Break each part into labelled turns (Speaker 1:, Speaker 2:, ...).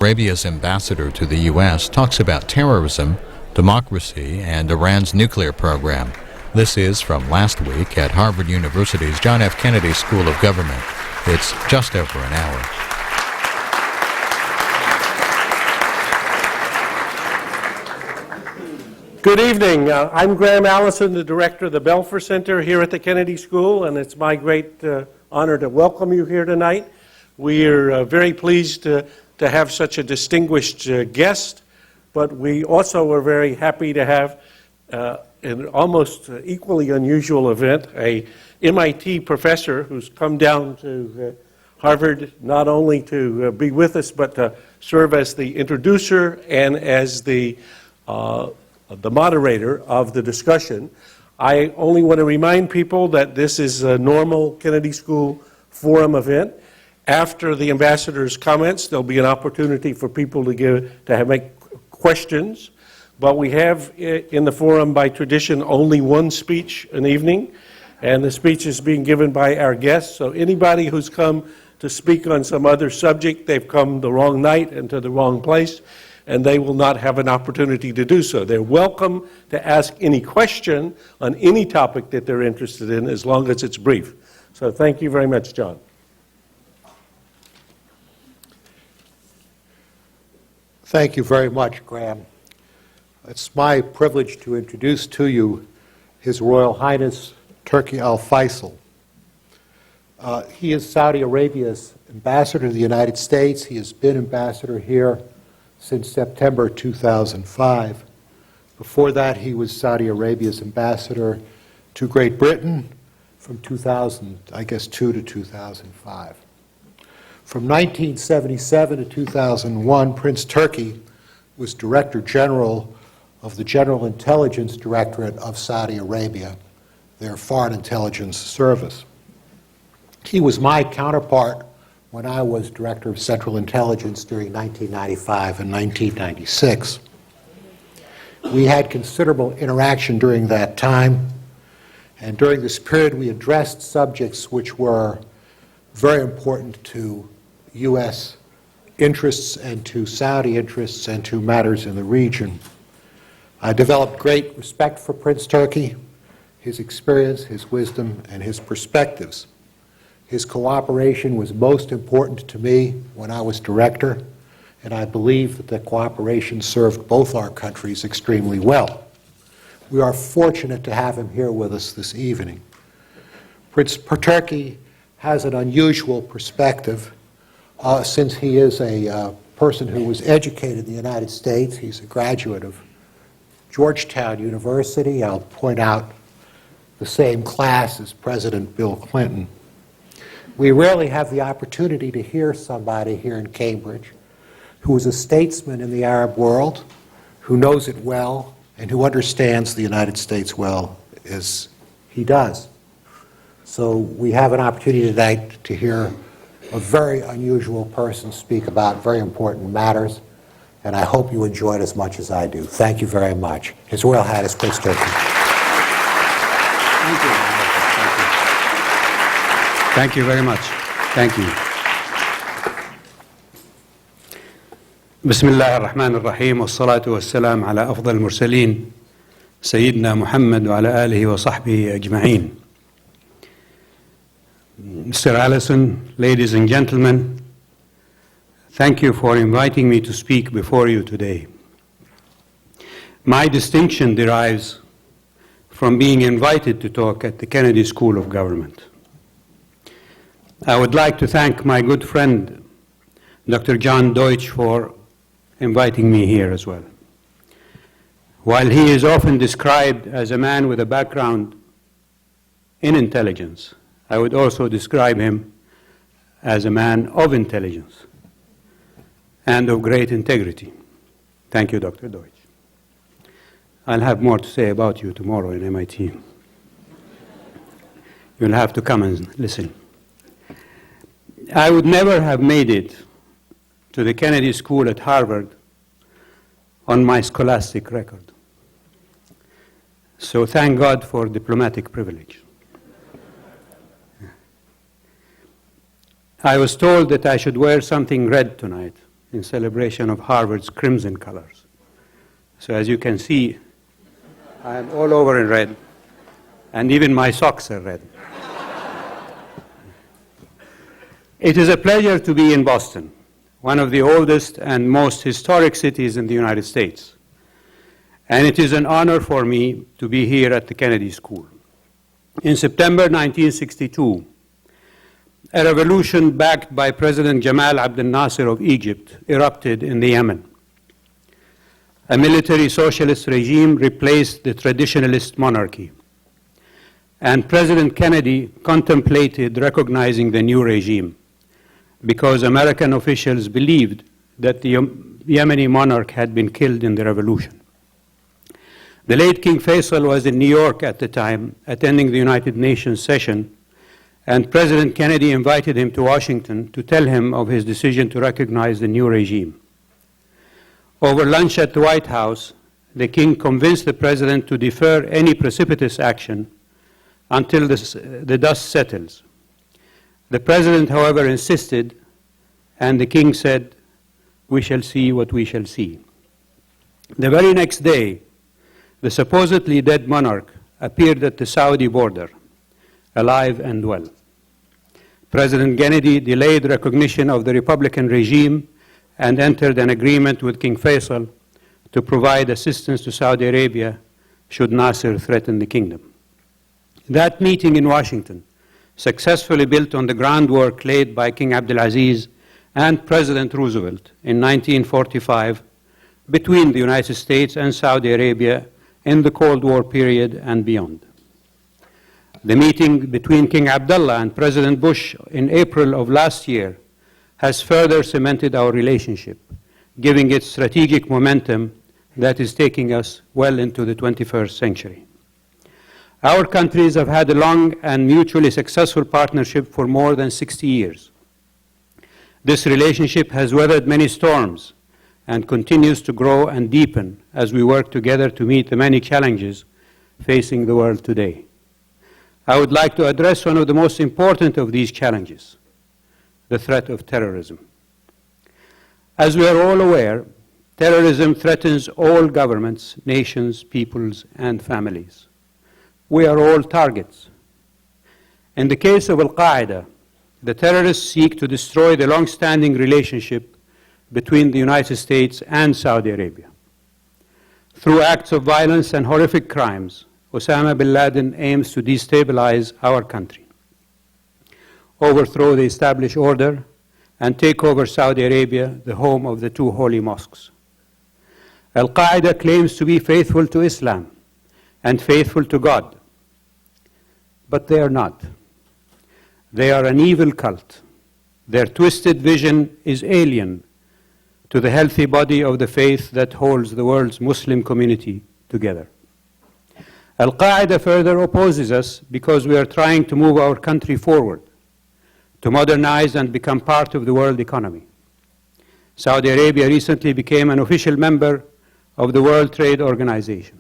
Speaker 1: Arabia's ambassador to the U.S. talks about terrorism, democracy, and Iran's nuclear program. This is from last week at Harvard University's John F. Kennedy School of Government. It's just over an hour.
Speaker 2: Good evening. I'm Graham Allison, the director of the Belfer Center here at the Kennedy School, and it's my great honor to welcome you here tonight. We are very pleased to have such a distinguished guest, but we also are very happy to have an almost equally unusual event, a MIT professor who's come down to Harvard not only to be with us, but to serve as the introducer and as the moderator of the discussion. I only want to remind people that this is a normal Kennedy School Forum event. After the ambassador's comments, there'll be an opportunity for people to make questions. But we have in the forum, by tradition, only one speech an evening, and the speech is being given by our guests. So anybody who's come to speak on some other subject, they've come the wrong night and to the wrong place, and they will not have an opportunity to do so. They're welcome to ask any question on any topic that they're interested in, as long as it's brief. So thank you very much, John.
Speaker 3: Thank you very much, Graham. It's my privilege to introduce to you His Royal Highness Turki al Faisal. He is Saudi Arabia's ambassador to the United States. He has been ambassador here since September 2005. Before that, he was Saudi Arabia's ambassador to Great Britain from 2002 to 2005. From 1977 to 2001, Prince Turki was Director General of the General Intelligence Directorate of Saudi Arabia, their foreign intelligence service. He was my counterpart when I was Director of Central Intelligence during 1995 and 1996. We had considerable interaction during that time, and during this period we addressed subjects which were very important to U.S. interests and to Saudi interests and to matters in the region. I developed great respect for Prince Turki, his experience, his wisdom, and his perspectives. His cooperation was most important to me when I was director, and I believe that the cooperation served both our countries extremely well. We are fortunate to have him here with us this evening. Prince Turki has an unusual perspective since he is a person who was educated in the United States. He's a graduate of Georgetown University. I'll point out the same class as President Bill Clinton. We rarely have the opportunity to hear somebody here in Cambridge who is a statesman in the Arab world, who knows it well, and who understands the United States well as he does. So we have an opportunity tonight to hear a very unusual person speak about very important matters, and I hope you enjoy it as much as I do. Thank you very much. His Royal Highness Prince Turki.
Speaker 4: Thank you. Thank you very much. Thank you. بسم الله الرحمن الرحيم والصلاة والسلام على أفضل المرسلين سيدنا محمد وعلى آله وصحبه أجمعين. Mr. Allison, ladies and gentlemen, thank you for inviting me to speak before you today. My distinction derives from being invited to talk at the Kennedy School of Government. I would like to thank my good friend, Dr. John Deutsch, for inviting me here as well. While he is often described as a man with a background in intelligence, I would also describe him as a man of intelligence and of great integrity. Thank you, Dr. Deutsch. I'll have more to say about you tomorrow in MIT. You'll have to come and listen. I would never have made it to the Kennedy School at Harvard on my scholastic record. So thank God for diplomatic privilege. I was told that I should wear something red tonight in celebration of Harvard's crimson colors. So as you can see, I am all over in red, and even my socks are red. It is a pleasure to be in Boston, one of the oldest and most historic cities in the United States. And it is an honor for me to be here at the Kennedy School. In September 1962, a revolution backed by President Jamal Abdel Nasser of Egypt erupted in the Yemen. A military socialist regime replaced the traditionalist monarchy, and President Kennedy contemplated recognizing the new regime because American officials believed that the Yemeni monarch had been killed in the revolution. The late King Faisal was in New York at the time, attending the United Nations session, and President Kennedy invited him to Washington to tell him of his decision to recognize the new regime. Over lunch at the White House, the king convinced the president to defer any precipitous action until the dust settles. The president, however, insisted, and the king said, "We shall see what we shall see." The very next day, the supposedly dead monarch appeared at the Saudi border, alive and well. President Kennedy delayed recognition of the Republican regime and entered an agreement with King Faisal to provide assistance to Saudi Arabia should Nasser threaten the kingdom. That meeting in Washington successfully built on the groundwork laid by King Abdulaziz and President Roosevelt in 1945 between the United States and Saudi Arabia in the Cold War period and beyond. The meeting between King Abdullah and President Bush in April of last year has further cemented our relationship, giving it strategic momentum that is taking us well into the 21st century. Our countries have had a long and mutually successful partnership for more than 60 years. This relationship has weathered many storms and continues to grow and deepen as we work together to meet the many challenges facing the world today. I would like to address one of the most important of these challenges, the threat of terrorism. As we are all aware, terrorism threatens all governments, nations, peoples, and families. We are all targets. In the case of Al-Qaeda, the terrorists seek to destroy the long-standing relationship between the United States and Saudi Arabia. Through acts of violence and horrific crimes, Osama bin Laden aims to destabilize our country, overthrow the established order, and take over Saudi Arabia, the home of the two holy mosques. Al-Qaeda claims to be faithful to Islam and faithful to God, but they are not. They are an evil cult. Their twisted vision is alien to the healthy body of the faith that holds the world's Muslim community together. Al-Qaeda further opposes us because we are trying to move our country forward, to modernize and become part of the world economy. Saudi Arabia recently became an official member of the World Trade Organization.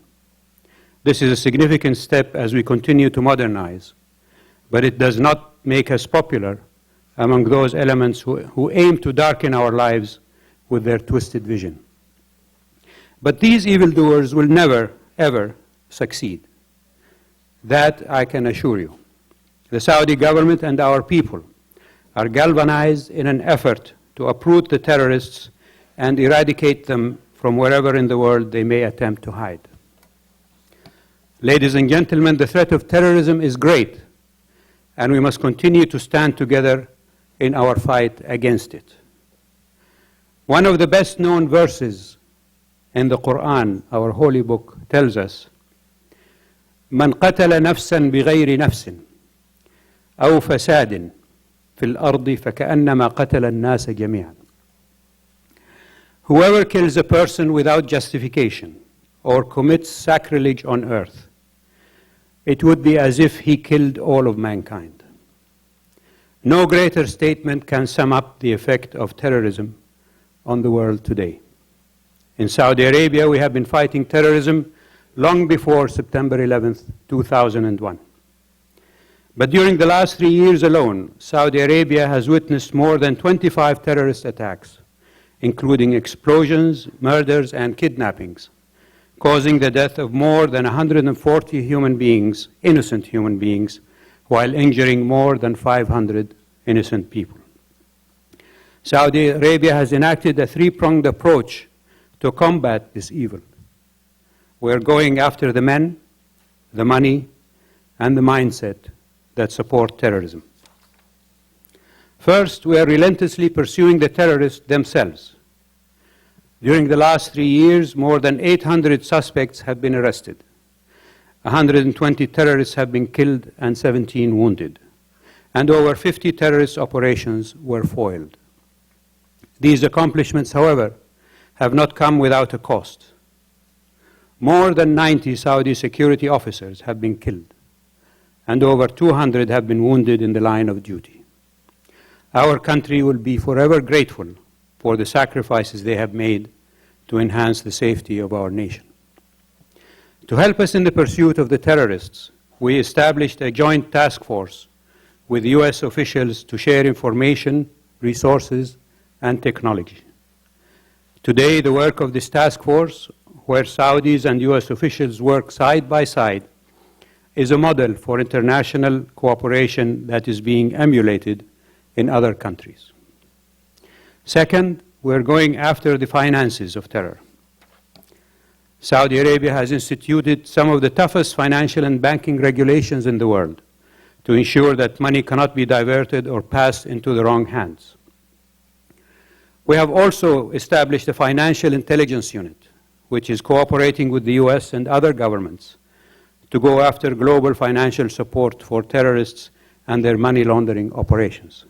Speaker 4: This is a significant step as we continue to modernize, but it does not make us popular among those elements who aim to darken our lives with their twisted vision. But these evildoers will never, ever succeed. That I can assure you. The Saudi government and our people are galvanized in an effort to uproot the terrorists and eradicate them from wherever in the world they may attempt to hide. Ladies and gentlemen, the threat of terrorism is great, and we must continue to stand together in our fight against it. One of the best-known verses in the Quran, our holy book, tells us, "من قتل نفسا بغير نفس أو فساد في الأرض فكأنما قتل الناس جميعا." Whoever kills a person without justification or commits sacrilege on earth, it would be as if he killed all of mankind. No greater statement can sum up the effect of terrorism on the world today. In Saudi Arabia, we have been fighting terrorism long before September 11th, 2001. But during the last 3 years alone, Saudi Arabia has witnessed more than 25 terrorist attacks, including explosions, murders, and kidnappings, causing the death of more than 140 human beings, innocent human beings, while injuring more than 500 innocent people. Saudi Arabia has enacted a three-pronged approach to combat this evil. We're going after the men, the money, and the mindset that support terrorism. First, we are relentlessly pursuing the terrorists themselves. During the last 3 years, more than 800 suspects have been arrested. 120 terrorists have been killed and 17 wounded. And over 50 terrorist operations were foiled. These accomplishments, however, have not come without a cost. More than 90 Saudi security officers have been killed, and over 200 have been wounded in the line of duty. Our country will be forever grateful for the sacrifices they have made to enhance the safety of our nation. To help us in the pursuit of the terrorists, we established a joint task force with U.S. officials to share information, resources, and technology. Today, the work of this task force, where Saudis and U.S. officials work side by side, is a model for international cooperation that is being emulated in other countries. Second, we're going after the finances of terror. Saudi Arabia has instituted some of the toughest financial and banking regulations in the world to ensure that money cannot be diverted or passed into the wrong hands. We have also established a financial intelligence unit, which is cooperating with the US and other governments to go after global financial support for terrorists and their money laundering operations.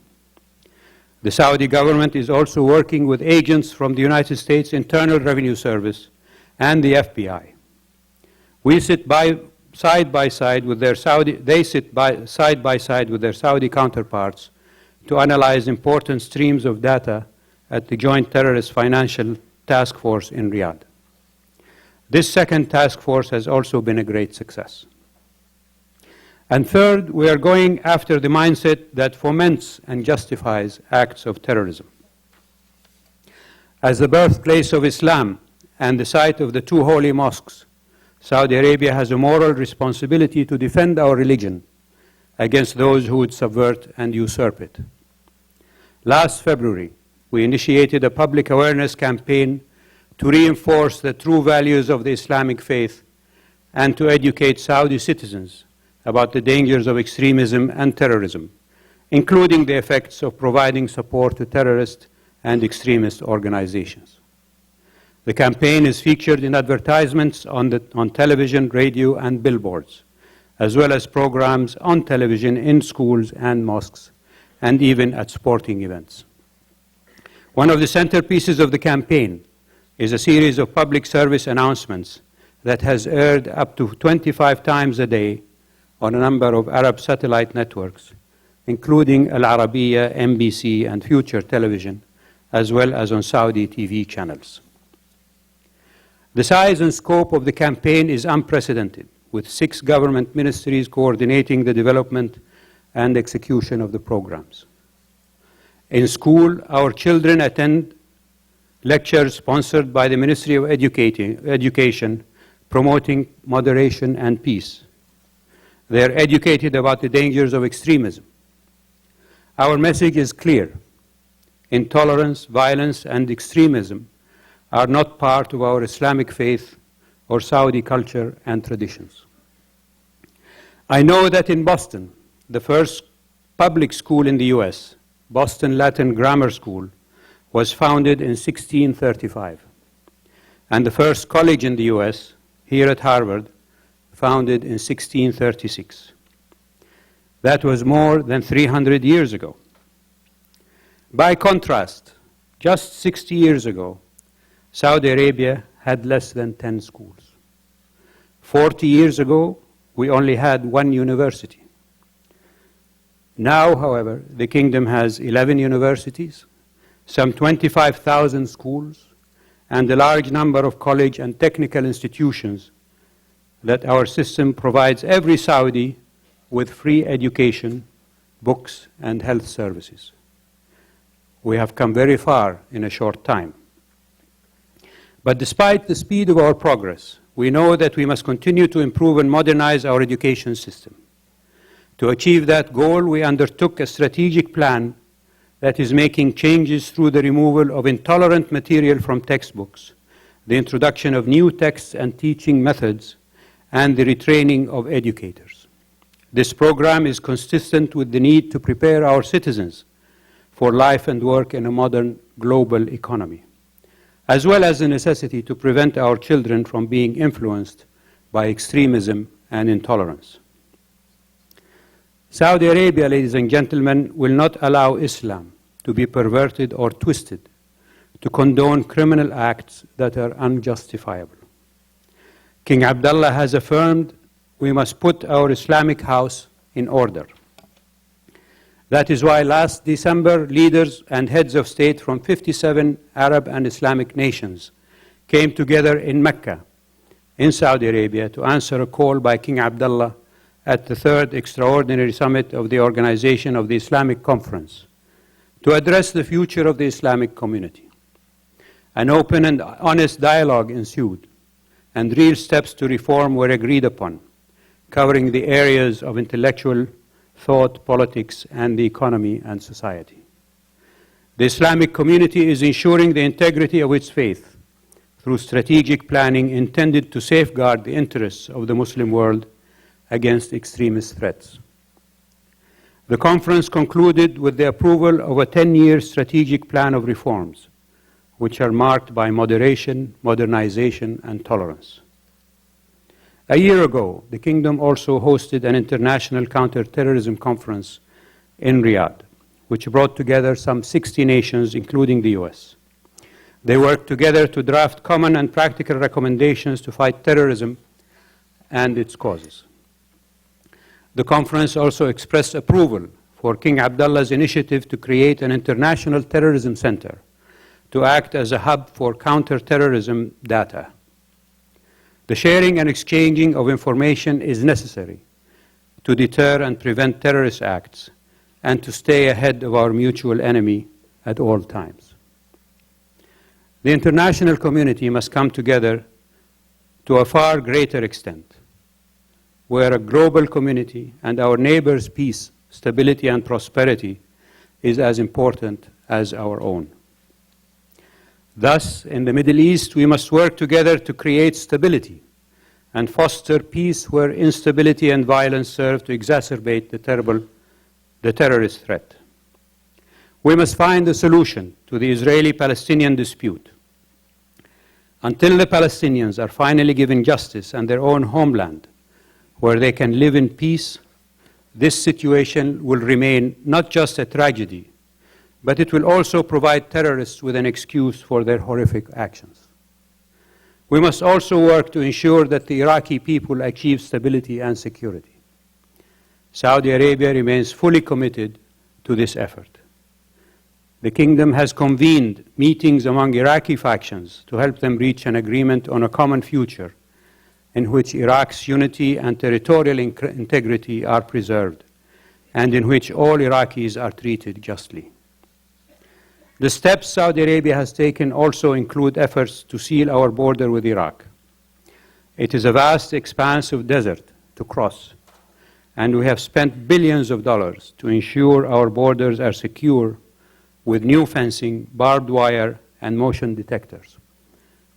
Speaker 4: The Saudi government is also working with agents from the United States Internal Revenue Service and the FBI. We sit side by side with their Saudi counterparts to analyze important streams of data at the Joint Terrorist Financial Task Force in Riyadh. This second task force has also been a great success. And third, we are going after the mindset that foments and justifies acts of terrorism. As the birthplace of Islam and the site of the two holy mosques, Saudi Arabia has a moral responsibility to defend our religion against those who would subvert and usurp it. Last February, we initiated a public awareness campaign to reinforce the true values of the Islamic faith and to educate Saudi citizens about the dangers of extremism and terrorism, including the effects of providing support to terrorist and extremist organizations. The campaign is featured in advertisements on television, radio, and billboards, as well as programs on television in schools and mosques, and even at sporting events. One of the centerpieces of the campaign is a series of public service announcements that has aired up to 25 times a day on a number of Arab satellite networks, including Al Arabiya, NBC, and Future Television, as well as on Saudi TV channels. The size and scope of the campaign is unprecedented, with 6 government ministries coordinating the development and execution of the programs. In school, our children attend lectures sponsored by the Ministry of Education promoting moderation and peace. They are educated about the dangers of extremism. Our message is clear. Intolerance, violence, and extremism are not part of our Islamic faith or Saudi culture and traditions. I know that in Boston, the first public school in the U.S., Boston Latin Grammar School, was founded in 1635, and the first college in the U.S., here at Harvard, founded in 1636. That was more than 300 years ago. By contrast, just 60 years ago, Saudi Arabia had less than 10 schools. 40 years ago, we only had 1 university. Now, however, the kingdom has 11 universities, some 25,000 schools, and a large number of college and technical institutions that our system provides every Saudi with free education, books, and health services. We have come very far in a short time. But despite the speed of our progress, we know that we must continue to improve and modernize our education system. To achieve that goal, we undertook a strategic plan that is making changes through the removal of intolerant material from textbooks, the introduction of new texts and teaching methods, and the retraining of educators. This program is consistent with the need to prepare our citizens for life and work in a modern global economy, as well as the necessity to prevent our children from being influenced by extremism and intolerance. Saudi Arabia, ladies and gentlemen, will not allow Islam to be perverted or twisted to condone criminal acts that are unjustifiable. King Abdullah has affirmed we must put our Islamic house in order. That is why last December, leaders and heads of state from 57 Arab and Islamic nations came together in Mecca, in Saudi Arabia, to answer a call by King Abdullah at the third extraordinary summit of the Organization of the Islamic Conference to address the future of the Islamic community. An open and honest dialogue ensued, and real steps to reform were agreed upon, covering the areas of intellectual thought, politics, and the economy and society. The Islamic community is ensuring the integrity of its faith through strategic planning intended to safeguard the interests of the Muslim world against extremist threats. The conference concluded with the approval of a 10-year strategic plan of reforms, which are marked by moderation, modernization, and tolerance. A year ago, the Kingdom also hosted an international counter-terrorism conference in Riyadh, which brought together some 60 nations, including the US. They worked together to draft common and practical recommendations to fight terrorism and its causes. The conference also expressed approval for King Abdullah's initiative to create an international terrorism center to act as a hub for counter-terrorism data. The sharing and exchanging of information is necessary to deter and prevent terrorist acts and to stay ahead of our mutual enemy at all times. The international community must come together to a far greater extent. Where a global community and our neighbors' peace, stability, and prosperity is as important as our own. Thus, in the Middle East, we must work together to create stability and foster peace where instability and violence serve to exacerbate the terrorist threat. We must find a solution to the Israeli-Palestinian dispute. Until the Palestinians are finally given justice and their own homeland, where they can live in peace, this situation will remain not just a tragedy, but it will also provide terrorists with an excuse for their horrific actions. We must also work to ensure that the Iraqi people achieve stability and security. Saudi Arabia remains fully committed to this effort. The Kingdom has convened meetings among Iraqi factions to help them reach an agreement on a common future in which Iraq's unity and territorial integrity are preserved, and in which all Iraqis are treated justly. The steps Saudi Arabia has taken also include efforts to seal our border with Iraq. It is a vast expanse of desert to cross, and we have spent billions of dollars to ensure our borders are secure with new fencing, barbed wire, and motion detectors.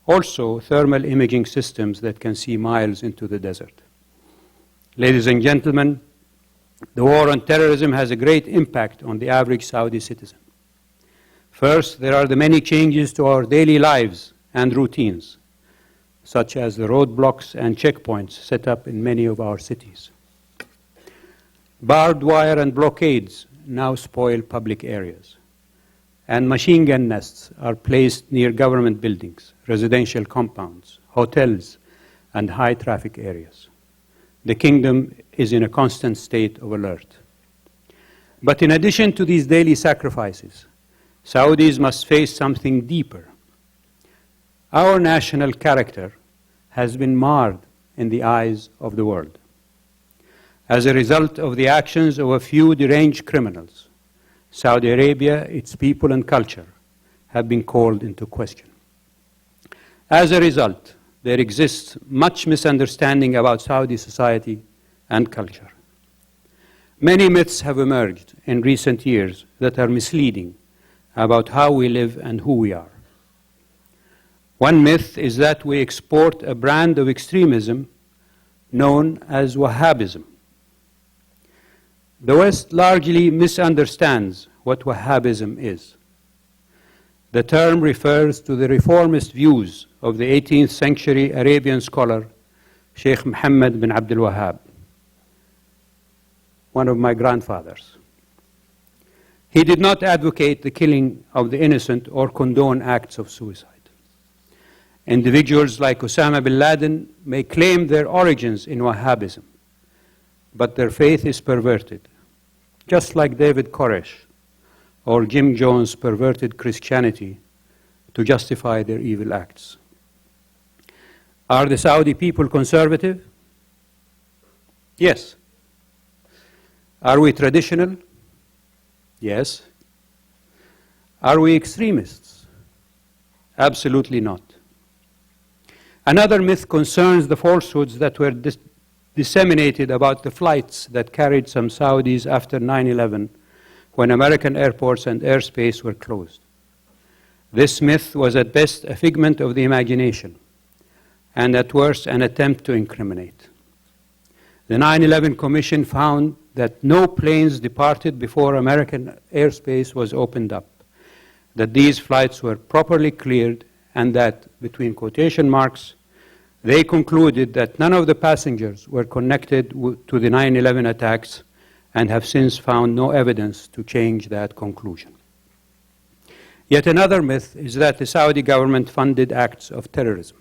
Speaker 4: Also, thermal imaging systems that can see miles into the desert. Ladies and gentlemen, the war on terrorism has a great impact on the average Saudi citizen. First, there are the many changes to our daily lives and routines, such as the roadblocks and checkpoints set up in many of our cities. Barbed wire and blockades now spoil public areas, and machine gun nests are placed near government buildings, residential compounds, hotels, and high-traffic areas. The Kingdom is in a constant state of alert. But in addition to these daily sacrifices, Saudis must face something deeper. Our national character has been marred in the eyes of the world. As a result of the actions of a few deranged criminals, Saudi Arabia, its people and culture have been called into question. As a result, there exists much misunderstanding about Saudi society and culture. Many myths have emerged in recent years that are misleading about how we live and who we are. One myth is that we export a brand of extremism known as Wahhabism. The West largely misunderstands what Wahhabism is. The term refers to the reformist views of the 18th century Arabian scholar Sheikh Muhammad bin Abdul Wahhab, one of my grandfathers. He did not advocate the killing of the innocent or condone acts of suicide. Individuals like Osama bin Laden may claim their origins in Wahhabism, but their faith is perverted, just like David Koresh or Jim Jones perverted Christianity to justify their evil acts. Are the Saudi people conservative? Yes. Are we traditional? Yes. Are we extremists? Absolutely not. Another myth concerns the falsehoods that were disseminated about the flights that carried some Saudis after 9/11, when American airports and airspace were closed. This myth was at best a figment of the imagination, and at worst an attempt to incriminate. The 9/11 Commission found that no planes departed before American airspace was opened up, that these flights were properly cleared, and that, between quotation marks, they concluded that none of the passengers were connected to the 9/11 attacks, and have since found no evidence to change that conclusion. Yet another myth is that the Saudi government funded acts of terrorism.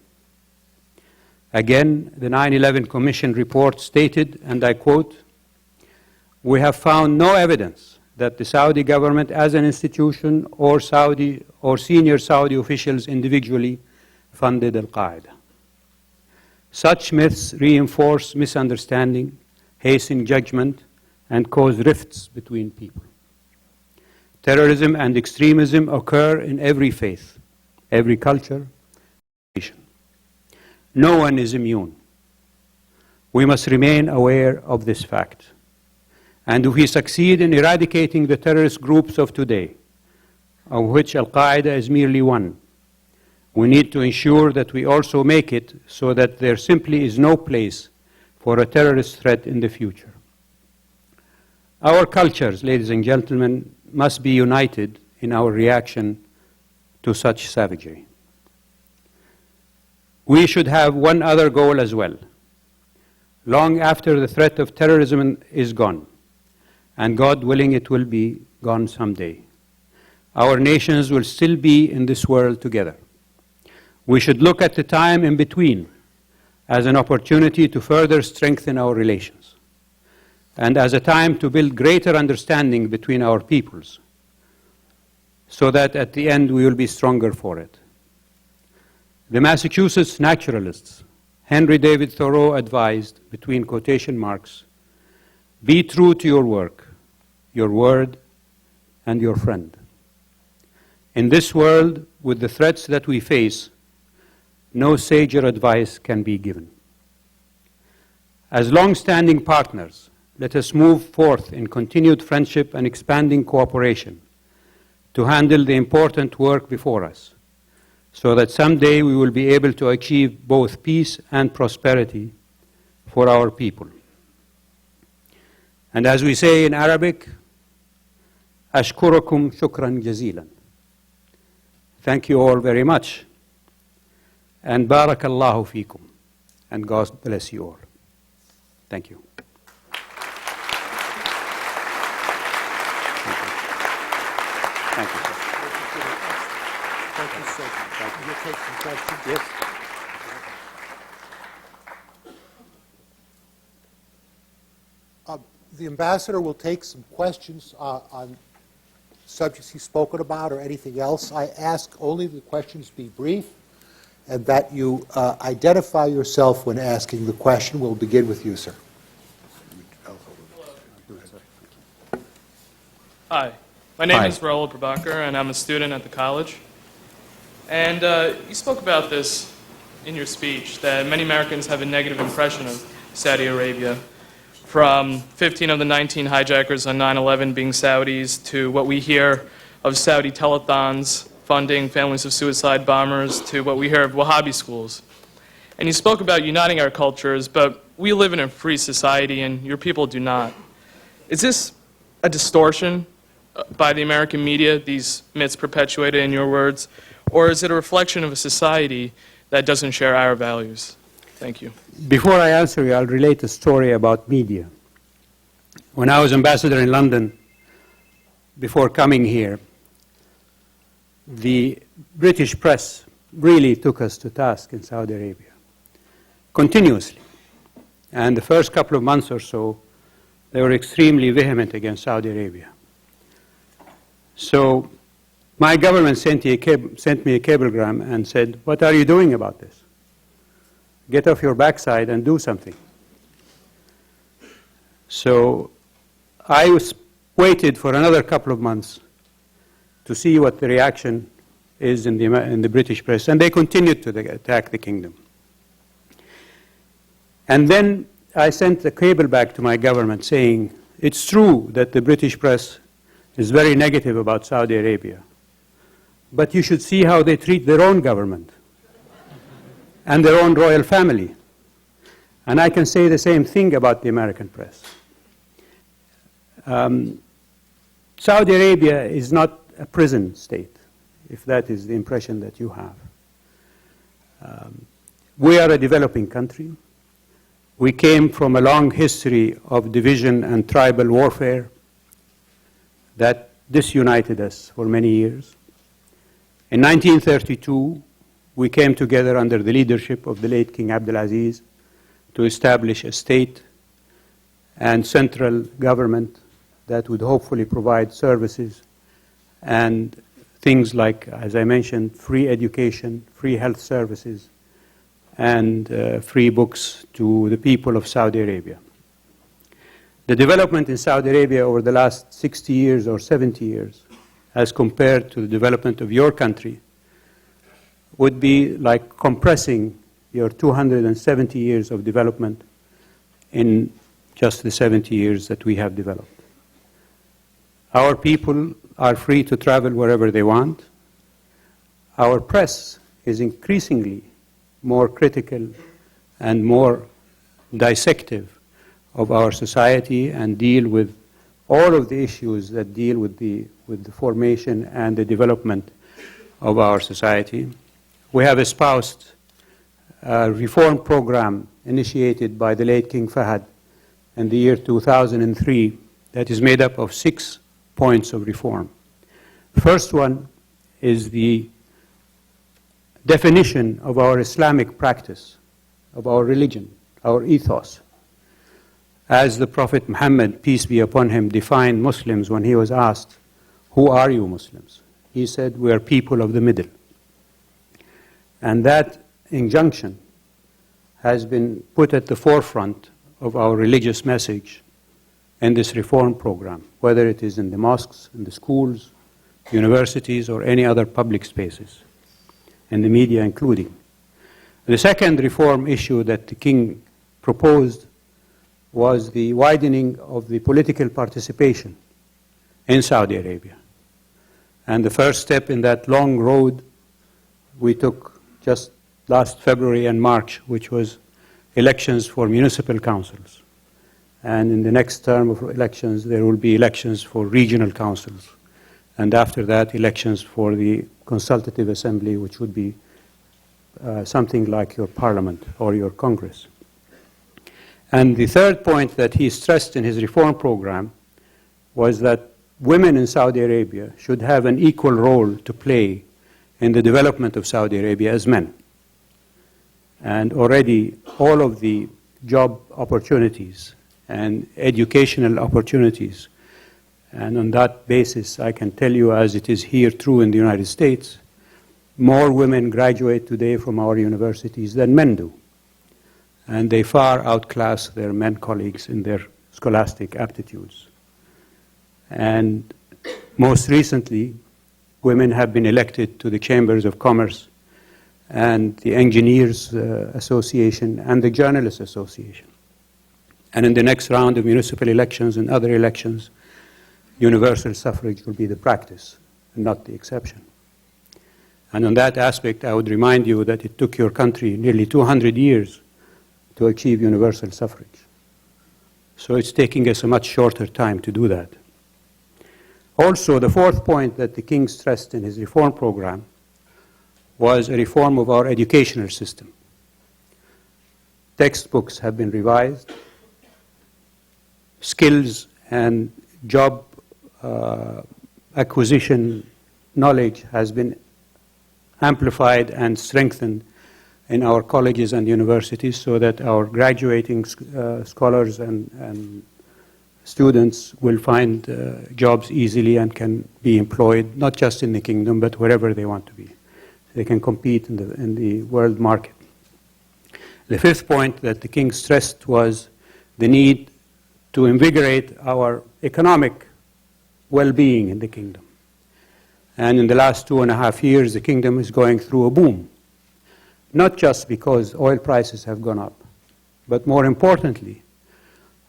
Speaker 4: Again, the 9/11 Commission report stated, and I quote, "We have found no evidence that the Saudi government as an institution or senior Saudi officials individually funded Al-Qaeda." Such myths reinforce misunderstanding, hasten judgment, and cause rifts between people. Terrorism and extremism occur in every faith, every culture, nation. No one is immune. We must remain aware of this fact. And if we succeed in eradicating the terrorist groups of today, of which Al-Qaeda is merely one, we need to ensure that we also make it so that there simply is no place for a terrorist threat in the future. Our cultures, ladies and gentlemen, must be united in our reaction to such savagery. We should have one other goal as well. Long after the threat of terrorism is gone, and God willing it will be gone someday, our nations will still be in this world together. We should look at the time in between as an opportunity to further strengthen our relations, and as a time to build greater understanding between our peoples, so that at the end we will be stronger for it. The Massachusetts naturalists, Henry David Thoreau, advised, between quotation marks, "Be true to your work, your word, and your friend." In this world, with the threats that we face, no sager advice can be given. As long-standing partners, let us move forth in continued friendship and expanding cooperation to handle the important work before us, so that someday we will be able to achieve both peace and prosperity for our people. And as we say in Arabic, "Ashkurukum shukran jazilan." Thank you all very much, and barakallahu fikum, and God bless you all. Thank you. Thank you, sir.
Speaker 3: Thank you, sir. You'll take some questions?
Speaker 4: Yes.
Speaker 3: The ambassador will take some questions on subjects he's spoken about or anything else. I ask only the questions be brief and that you identify yourself when asking the question. We'll begin with you, sir.
Speaker 5: Hi. My name
Speaker 3: Hi.
Speaker 5: is Raul Prabhakar, and I'm a student at the college. And you spoke about this in your speech, that many Americans have a negative impression of Saudi Arabia, from 15 of the 19 hijackers on 9/11 being Saudis, to what we hear of Saudi telethons funding families of suicide bombers, to what we hear of Wahhabi schools. And you spoke about uniting our cultures, but we live in a free society, and your people do not. Is this a distortion by the American media, these myths perpetuated in your words, or is it a reflection of a society that doesn't share our values? Thank you.
Speaker 4: Before I answer you, I'll relate a story about media. When I was ambassador in London, before coming here, the British press really took us to task in Saudi Arabia, continuously. And the first couple of months or so, they were extremely vehement against Saudi Arabia. So my government sent me a cablegram and said, "What are you doing about this? Get off your backside and do something." So I waited for another couple of months to see what the reaction is in the British press, and they continued to attack the kingdom. And then I sent a cable back to my government saying, it's true that the British press is very negative about Saudi Arabia, but you should see how they treat their own government and their own royal family. And I can say the same thing about the American press. Saudi Arabia is not a prison state, if that is the impression that you have. We are a developing country. We came from a long history of division and tribal warfare that disunited us for many years. In 1932, we came together under the leadership of the late King Abdulaziz to establish a state and central government that would hopefully provide services and things like, as I mentioned, free education, free health services, and free books to the people of Saudi Arabia. The development in Saudi Arabia over the last 60 years or 70 years, as compared to the development of your country, would be like compressing your 270 years of development in just the 70 years that we have developed. Our people are free to travel wherever they want. Our press is increasingly more critical and more dissective of our society and deal with all of the issues that deal with the formation and the development of our society. We have espoused a reform program initiated by the late King Fahd in the year 2003 that is made up of 6 points of reform. The first one is the definition of our Islamic practice, of our religion, our ethos. As the Prophet Muhammad, peace be upon him, defined Muslims when he was asked, "Who are you Muslims?" He said, "We are people of the middle." And that injunction has been put at the forefront of our religious message in this reform program, whether it is in the mosques, in the schools, universities, or any other public spaces, and the media including. The second reform issue that the King proposed was the widening of the political participation in Saudi Arabia. And the first step in that long road we took just last February and March, which was elections for municipal councils. And in the next term of elections, there will be elections for regional councils. And after that, elections for the consultative assembly, which would be something like your parliament or your Congress. And the third point that he stressed in his reform program was that women in Saudi Arabia should have an equal role to play in the development of Saudi Arabia as men. And already all of the job opportunities and educational opportunities, and on that basis I can tell you, as it is here true in the United States, more women graduate today from our universities than men do. And they far outclass their men colleagues in their scholastic aptitudes. And Most recently, women have been elected to the Chambers of Commerce and the Engineers Association and the Journalists Association. And in the next round of municipal elections and other elections, universal suffrage will be the practice, not the exception. And on that aspect, I would remind you that it took your country nearly 200 years to achieve universal suffrage. So it's taking us a much shorter time to do that. Also, the fourth point that the King stressed in his reform program was a reform of our educational system. Textbooks have been revised, skills and job acquisition knowledge has been amplified and strengthened in our colleges and universities so that our graduating scholars and students will find jobs easily and can be employed, not just in the kingdom, but wherever they want to be. They can compete in the world market. The fifth point that the King stressed was the need to invigorate our economic well-being in the kingdom. And in the last 2.5 years, the kingdom is going through a boom, not just because oil prices have gone up, but more importantly,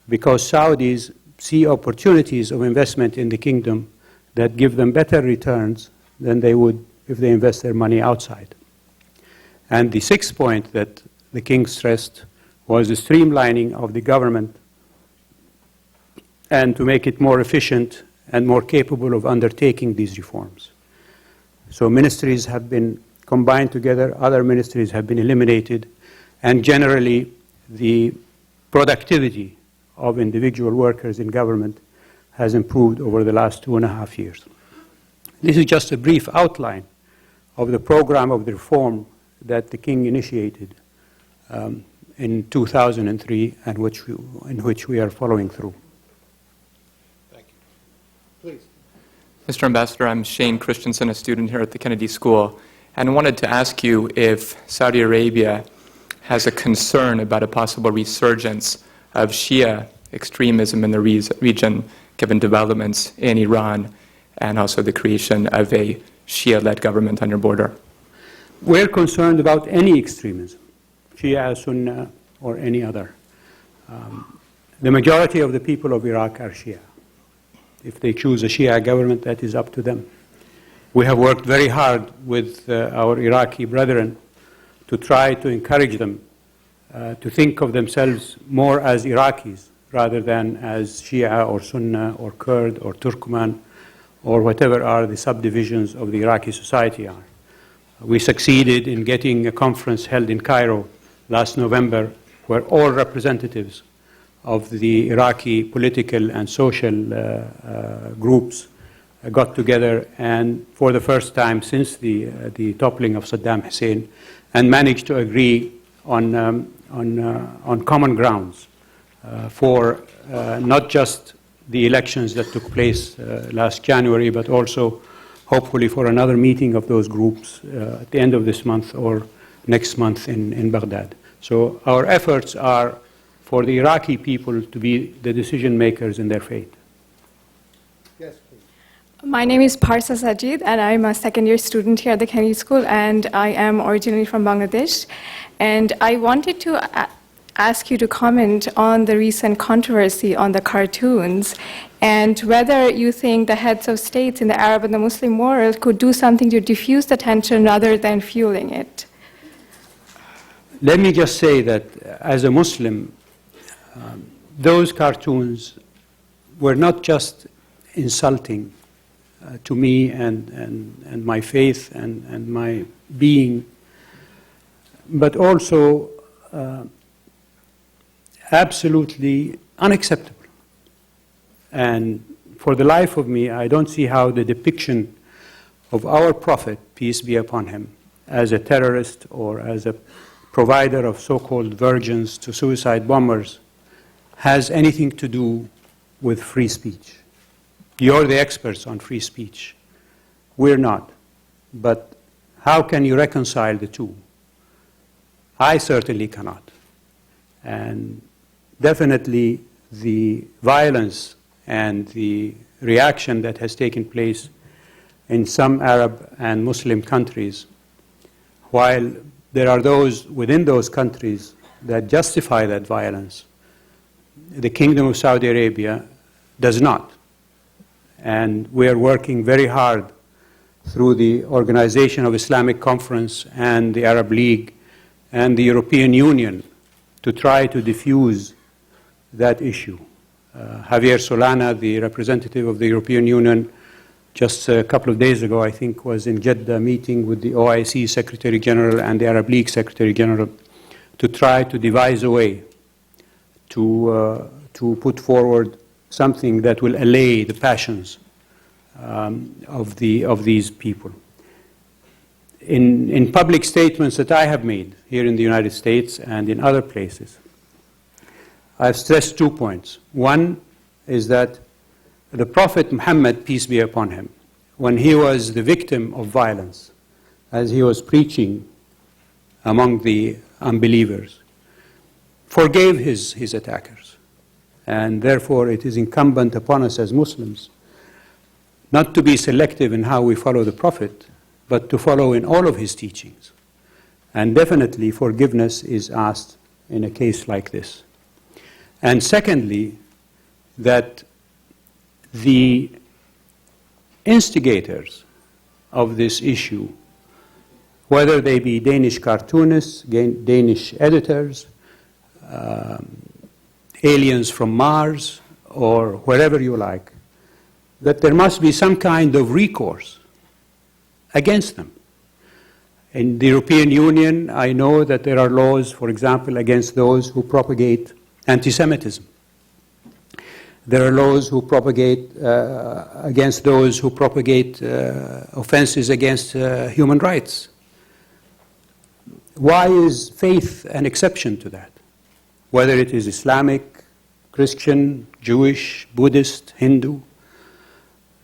Speaker 4: because Saudis see opportunities of investment in the kingdom that give them better returns than they would if they invest their money outside. And the sixth point that the King stressed was the streamlining of the government and to make it more efficient and more capable of undertaking these reforms. So ministries have been combined together, other ministries have been eliminated, and generally the productivity of individual workers in government has improved over the last 2.5 years. This is just a brief outline of the program of the reform that the King initiated in 2003 and in which we are following through.
Speaker 3: Thank you. Please.
Speaker 6: Mr. Ambassador, I'm Shane Christensen, a student here at the Kennedy School, and wanted to ask you if Saudi Arabia has a concern about a possible resurgence of Shia extremism in the region, given developments in Iran and also the creation of a Shia-led government on your border.
Speaker 4: We're concerned about any extremism, Shia, Sunnah, or any other. The majority of the people of Iraq are Shia. If they choose a Shia government, that is up to them. We have worked very hard with our Iraqi brethren to try to encourage them to think of themselves more as Iraqis rather than as Shia or Sunnah or Kurd or Turkmen or whatever are the subdivisions of the Iraqi society are. We succeeded in getting a conference held in Cairo last November where all representatives of the Iraqi political and social groups got together and for the first time since the toppling of Saddam Hussein and managed to agree on common grounds for not just the elections that took place last January, but also hopefully for another meeting of those groups at the end of this month or next month in Baghdad. So our efforts are for the Iraqi people to be the decision makers in their fate.
Speaker 3: Yes, please.
Speaker 7: My name is Parsa Sajid, and I'm a second-year student here at the Kennedy School, and I am originally from Bangladesh. And I wanted to ask you to comment on the recent controversy on the cartoons and whether you think the heads of states in the Arab and the Muslim world could do something to diffuse the tension rather than fueling it.
Speaker 4: Let me just say that as a Muslim, those cartoons were not just insulting to me and my faith and my being, but also absolutely unacceptable. And for the life of me, I don't see how the depiction of our Prophet, peace be upon him, as a terrorist or as a provider of so-called virgins to suicide bombers has anything to do with free speech. You're the experts on free speech. We're not. But how can you reconcile the two? I certainly cannot. And definitely the violence and the reaction that has taken place in some Arab and Muslim countries, while there are those within those countries that justify that violence, the Kingdom of Saudi Arabia does not. And we are working very hard through the Organization of Islamic Conference and the Arab League and the European Union to try to diffuse that issue. Javier Solana, the representative of the European Union, just a couple of days ago, I think, was in Jeddah meeting with the OIC Secretary General and the Arab League Secretary General to try to devise a way to put forward something that will allay the passions of these people. In public statements that I have made here in the United States and in other places, I've stressed 2 points. One is that the Prophet Muhammad, peace be upon him, when he was the victim of violence, as he was preaching among the unbelievers, forgave his attackers. And therefore it is incumbent upon us as Muslims not to be selective in how we follow the Prophet, but to follow in all of his teachings. And definitely forgiveness is asked in a case like this. And secondly, that the instigators of this issue, whether they be Danish cartoonists, Danish editors, aliens from Mars, or wherever you like, that there must be some kind of recourse against them. In the European Union, I know that there are laws, for example, against those who propagate anti-Semitism. There are laws who propagate against those who propagate offenses against human rights. Why is faith an exception to that? Whether it is Islamic, Christian, Jewish, Buddhist, Hindu,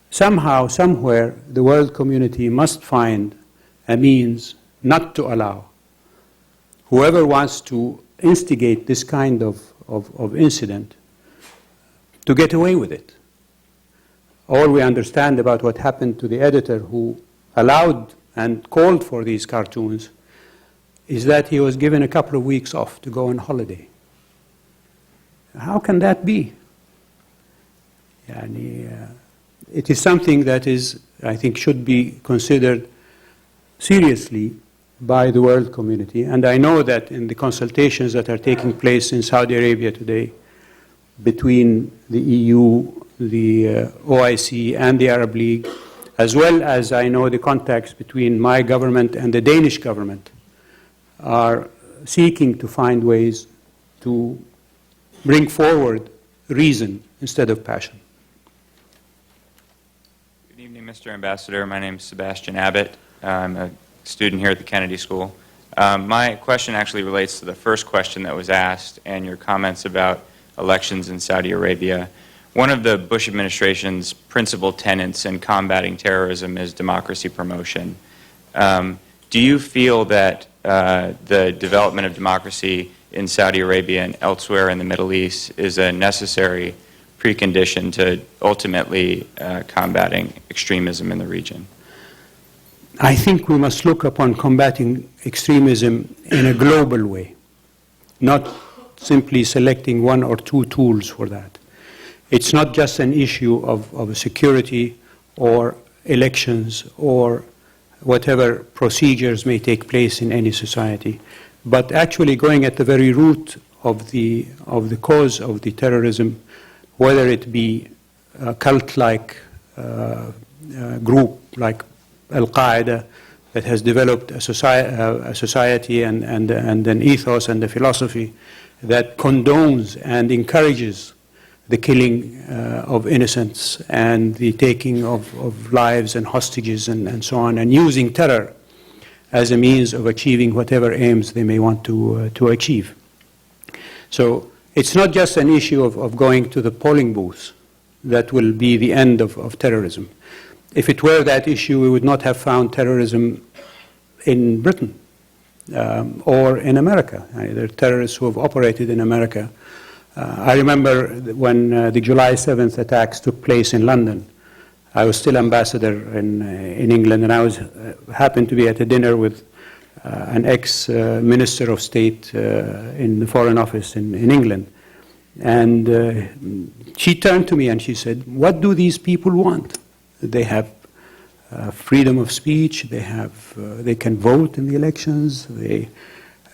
Speaker 4: somehow, somewhere, the world community must find a means not to allow whoever wants to instigate this kind of incident to get away with it. All we understand about what happened to the editor who allowed and called for these cartoons is that he was given a couple of weeks off to go on holiday. How can that be? It is something that is, I think, should be considered seriously by the world community. And I know that in the consultations that are taking place in Saudi Arabia today between the EU, the OIC, and the Arab League, as well as I know the contacts between my government and the Danish government, are seeking to find ways to bring forward reason instead of passion.
Speaker 8: Good evening, Mr. Ambassador. My name is Sebastian Abbott. I'm a student here at the Kennedy School. My question actually relates to the first question that was asked and your comments about elections in Saudi Arabia. One of the Bush administration's principal tenets in combating terrorism is democracy promotion. Do you feel that the development of democracy in Saudi Arabia and elsewhere in the Middle East is a necessary precondition to ultimately combating extremism in the region?
Speaker 4: I think we must look upon combating extremism in a global way, not simply selecting one or two tools for that. It's not just an issue of security or elections or whatever procedures may take place in any society, but actually going at the very root of the cause of the terrorism, whether it be a cult-like group like Al-Qaeda that has developed a society and an ethos and a philosophy that condones and encourages the killing of innocents and the taking of lives and hostages and so on, and using terror as a means of achieving whatever aims they may want to achieve. So it's not just an issue of going to the polling booths that will be the end of terrorism. If it were that issue, we would not have found terrorism in Britain or in America. There are terrorists who have operated in America I remember when the July 7th attacks took place in London. I was still ambassador in England, and I happened to be at a dinner with an ex-minister of state in the Foreign Office in England. And she turned to me and she said, "What do these people want? They have freedom of speech, they can vote in the elections, they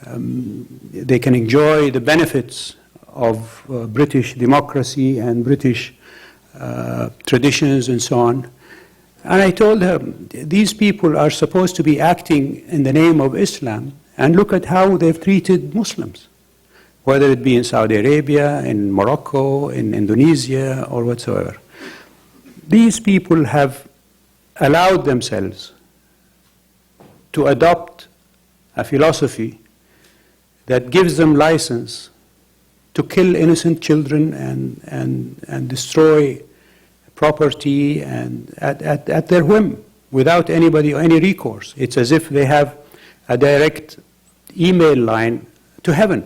Speaker 4: can enjoy the benefits of British democracy and British traditions and so on." And I told her, these people are supposed to be acting in the name of Islam, and look at how they've treated Muslims, whether it be in Saudi Arabia, in Morocco, in Indonesia, or whatsoever. These people have allowed themselves to adopt a philosophy that gives them license to kill innocent children and destroy property and at their whim, without anybody or any recourse. It's as if they have a direct email line to heaven,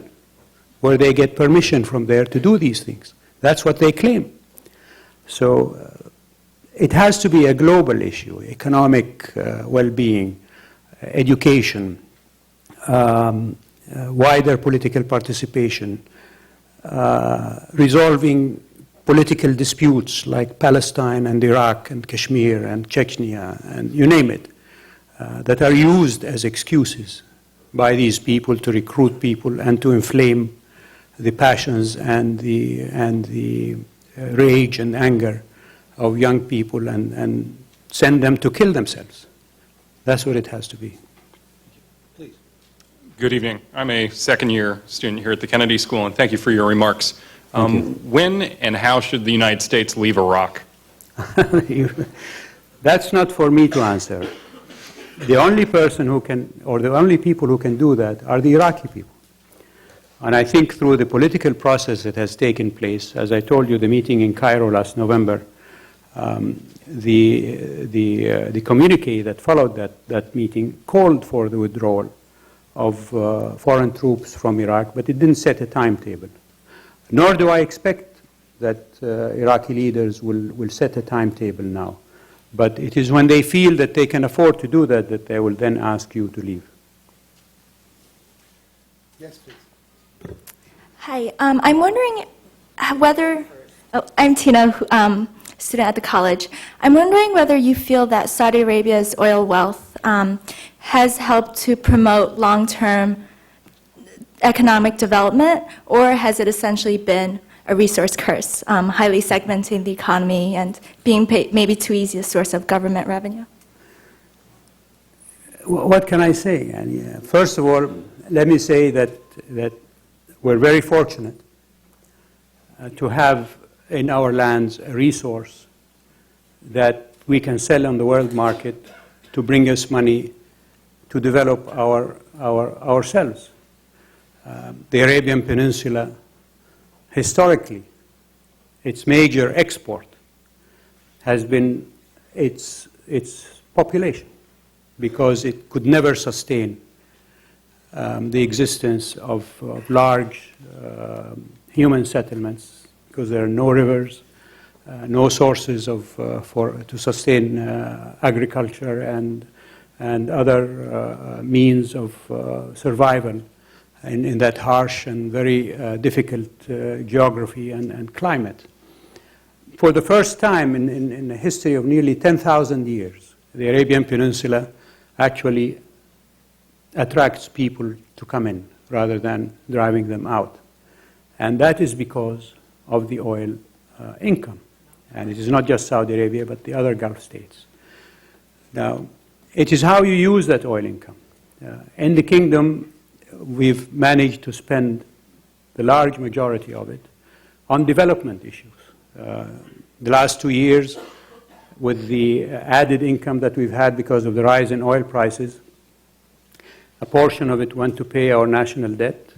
Speaker 4: where they get permission from there to do these things. That's what they claim. So it has to be a global issue: economic well-being, education, wider political participation, resolving political disputes like Palestine and Iraq and Kashmir and Chechnya and you name it, that are used as excuses by these people to recruit people and to inflame the passions and the rage and anger of young people and send them to kill themselves. That's what it has to be.
Speaker 3: Please.
Speaker 9: Good evening. I'm a second-year student here at the Kennedy School, and thank you for your remarks. When and how should the United States leave Iraq?
Speaker 4: That's not for me to answer. The only person who can, or the only people who can do that are the Iraqi people. And I think through the political process that has taken place, as I told you, the meeting in Cairo last November, the communique that followed that meeting called for the withdrawal of foreign troops from Iraq, but it didn't set a timetable. Nor do I expect that Iraqi leaders will set a timetable now. But it is when they feel that they can afford to do that that they will then ask you to leave.
Speaker 3: Yes, please.
Speaker 10: Hi, I'm wondering whether, I'm Tina, student at the college. I'm wondering whether you feel that Saudi Arabia's oil wealth has helped to promote long-term economic development, or has it essentially been a resource curse, highly segmenting the economy and being maybe too easy a source of government revenue?
Speaker 4: What can I say? First of all, let me say that we're very fortunate to have in our lands a resource that we can sell on the world market to bring us money to develop ourselves. The Arabian Peninsula, historically, its major export has been its population, because it could never sustain the existence of large human settlements, because there are no rivers, no sources to sustain agriculture and other means of survival in that harsh and very difficult geography and climate. For the first time in the history of nearly 10,000 years, the Arabian Peninsula actually attracts people to come in rather than driving them out. And that is because of the oil income. And it is not just Saudi Arabia, but the other Gulf states. Now, it is how you use that oil income. In the kingdom, we've managed to spend the large majority of it on development issues. The last 2 years, with the added income that we've had because of the rise in oil prices, a portion of it went to pay our national debt.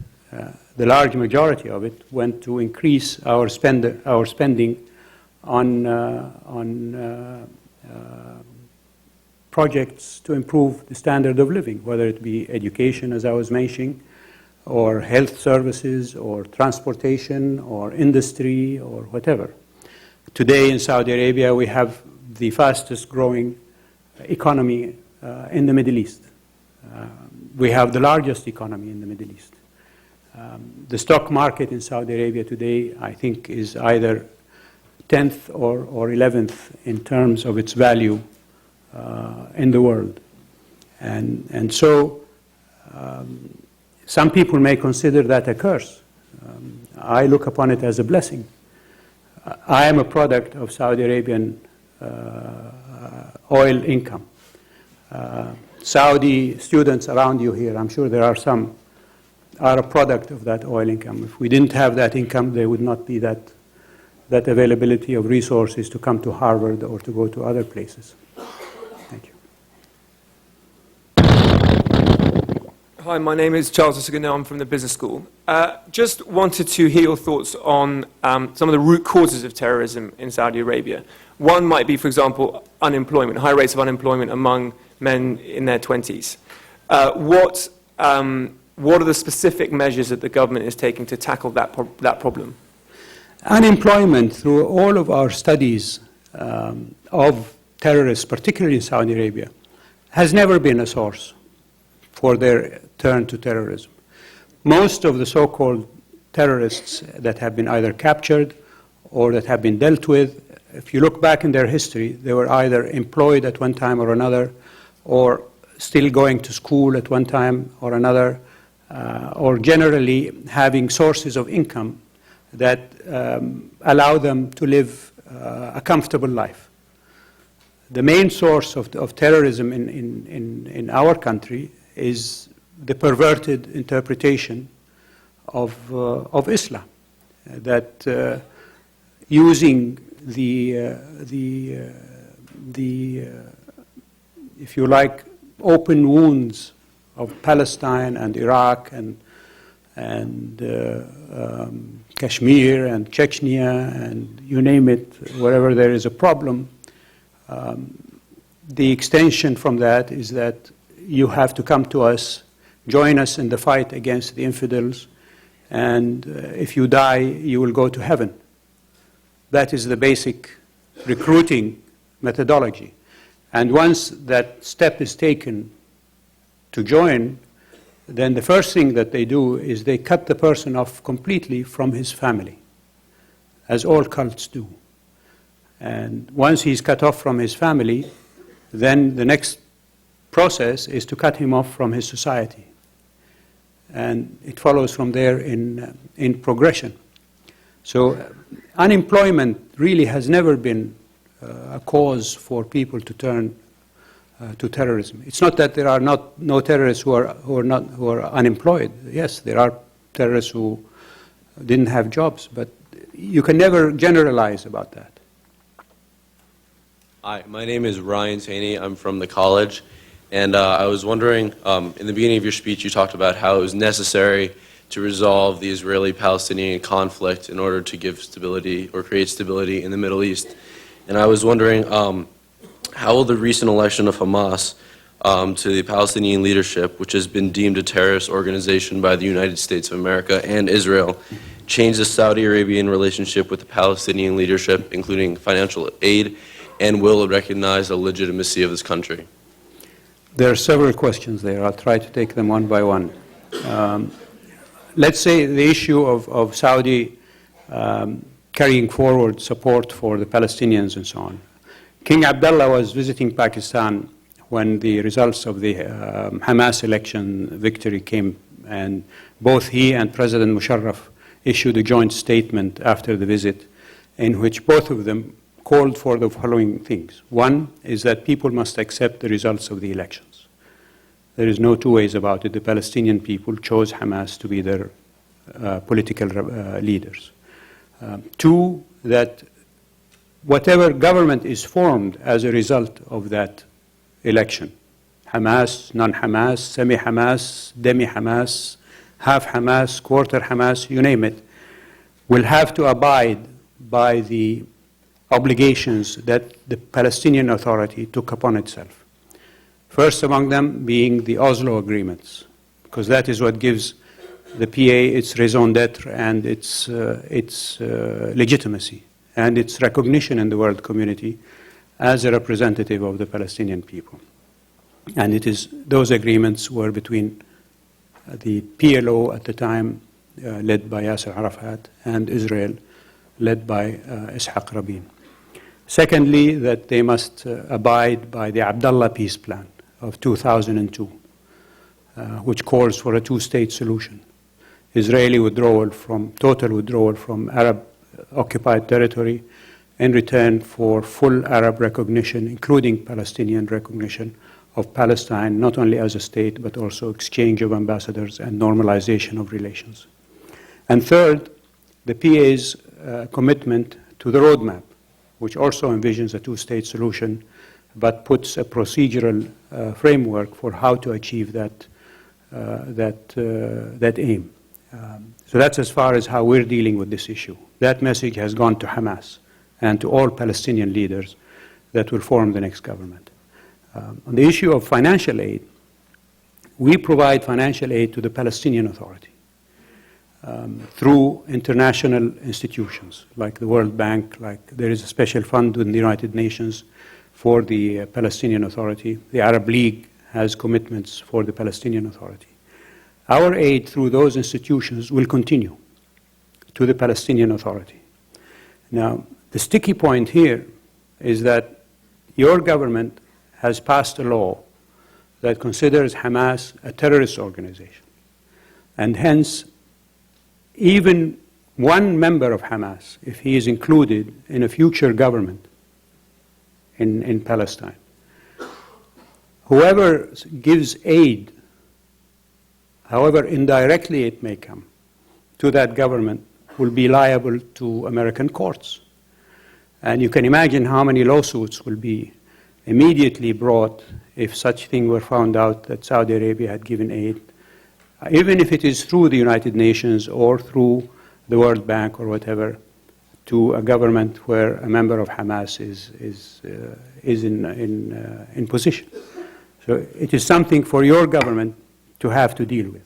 Speaker 4: The large majority of it went to increase our spending on projects to improve the standard of living, whether it be education, as I was mentioning, or health services, or transportation, or industry, or whatever. Today in Saudi Arabia, we have the fastest growing economy in the Middle East. We have the largest economy in the Middle East. The stock market in Saudi Arabia today, I think, is either 10th or 11th in terms of its value in the world. And so some people may consider that a curse. I look upon it as a blessing. I am a product of Saudi Arabian oil income. Saudi students around you here, I'm sure there are some, are a product of that oil income. If we didn't have that income, there would not be that availability of resources to come to Harvard or to go to other places. Thank you.
Speaker 11: Hi, my name is Charles Osigano. I'm from the business school. Just wanted to hear your thoughts on some of the root causes of terrorism in Saudi Arabia. One might be, for example, unemployment, high rates of unemployment among men in their 20s. What are the specific measures that the government is taking to tackle that problem?
Speaker 4: Unemployment, through all of our studies of terrorists, particularly in Saudi Arabia, has never been a source for their turn to terrorism. Most of the so-called terrorists that have been either captured or that have been dealt with, if you look back in their history, they were either employed at one time or another, or still going to school at one time or another, or generally having sources of income that allow them to live a comfortable life. The main source of terrorism in our country is the perverted interpretation of Islam, that using the if you like, open wounds of Palestine and Iraq and Kashmir and Chechnya and you name it, wherever there is a problem, the extension from that is that you have to come to us, join us in the fight against the infidels, and if you die, you will go to heaven. That is the basic recruiting methodology. And once that step is taken to join, then the first thing that they do is they cut the person off completely from his family, as all cults do. And once he's cut off from his family, then the next process is to cut him off from his society. And it follows from there in progression. So unemployment really has never been a cause for people to turn to terrorism. It's not that there are no terrorists who are unemployed. Yes, there are terrorists who didn't have jobs, but you can never generalize about that.
Speaker 12: Hi, my name is Ryan Taney. I'm from the college, and I was wondering, in the beginning of your speech, you talked about how it was necessary to resolve the Israeli-Palestinian conflict in order to give stability or create stability in the Middle East. And I was wondering, how will the recent election of Hamas to the Palestinian leadership, which has been deemed a terrorist organization by the United States of America and Israel, change the Saudi Arabian relationship with the Palestinian leadership, including financial aid, and will it recognize the legitimacy of this country?
Speaker 4: There are several questions there. I'll try to take them one by one. Let's say the issue of Saudi carrying forward support for the Palestinians and so on. King Abdullah was visiting Pakistan when the results of the Hamas election victory came, and both he and President Musharraf issued a joint statement after the visit in which both of them called for the following things. One is that people must accept the results of the elections. There is no two ways about it. The Palestinian people chose Hamas to be their political leaders. Two, that whatever government is formed as a result of that election, Hamas, non-Hamas, semi-Hamas, demi-Hamas, half Hamas, quarter Hamas, you name it, will have to abide by the obligations that the Palestinian Authority took upon itself. First among them being the Oslo agreements, because that is what gives the PA its raison d'etre and its legitimacy and its recognition in the world community as a representative of the Palestinian people. And those agreements were between the PLO at the time, led by Yasser Arafat, and Israel, led by Ishaq Rabin. Secondly, that they must abide by the Abdullah Peace Plan of 2002, which calls for a two-state solution. Israeli total withdrawal from Arab-occupied territory in return for full Arab recognition, including Palestinian recognition of Palestine, not only as a state, but also exchange of ambassadors and normalization of relations. And third, the PA's commitment to the roadmap, which also envisions a two-state solution, but puts a procedural framework for how to achieve that aim. So that's as far as how we're dealing with this issue. That message has gone to Hamas and to all Palestinian leaders that will form the next government. On the issue of financial aid, we provide financial aid to the Palestinian Authority through international institutions like the World Bank, like there is a special fund within the United Nations for the Palestinian Authority. The Arab League has commitments for the Palestinian Authority. Our aid through those institutions will continue to the Palestinian Authority. Now, the sticky point here is that your government has passed a law that considers Hamas a terrorist organization. And hence, even one member of Hamas, if he is included in a future government in Palestine, whoever gives aid, however indirectly it may come, to that government will be liable to American courts. And you can imagine how many lawsuits will be immediately brought if such thing were found out that Saudi Arabia had given aid, even if it is through the United Nations or through the World Bank or whatever, to a government where a member of Hamas is in position. So it is something for your government to have to deal with,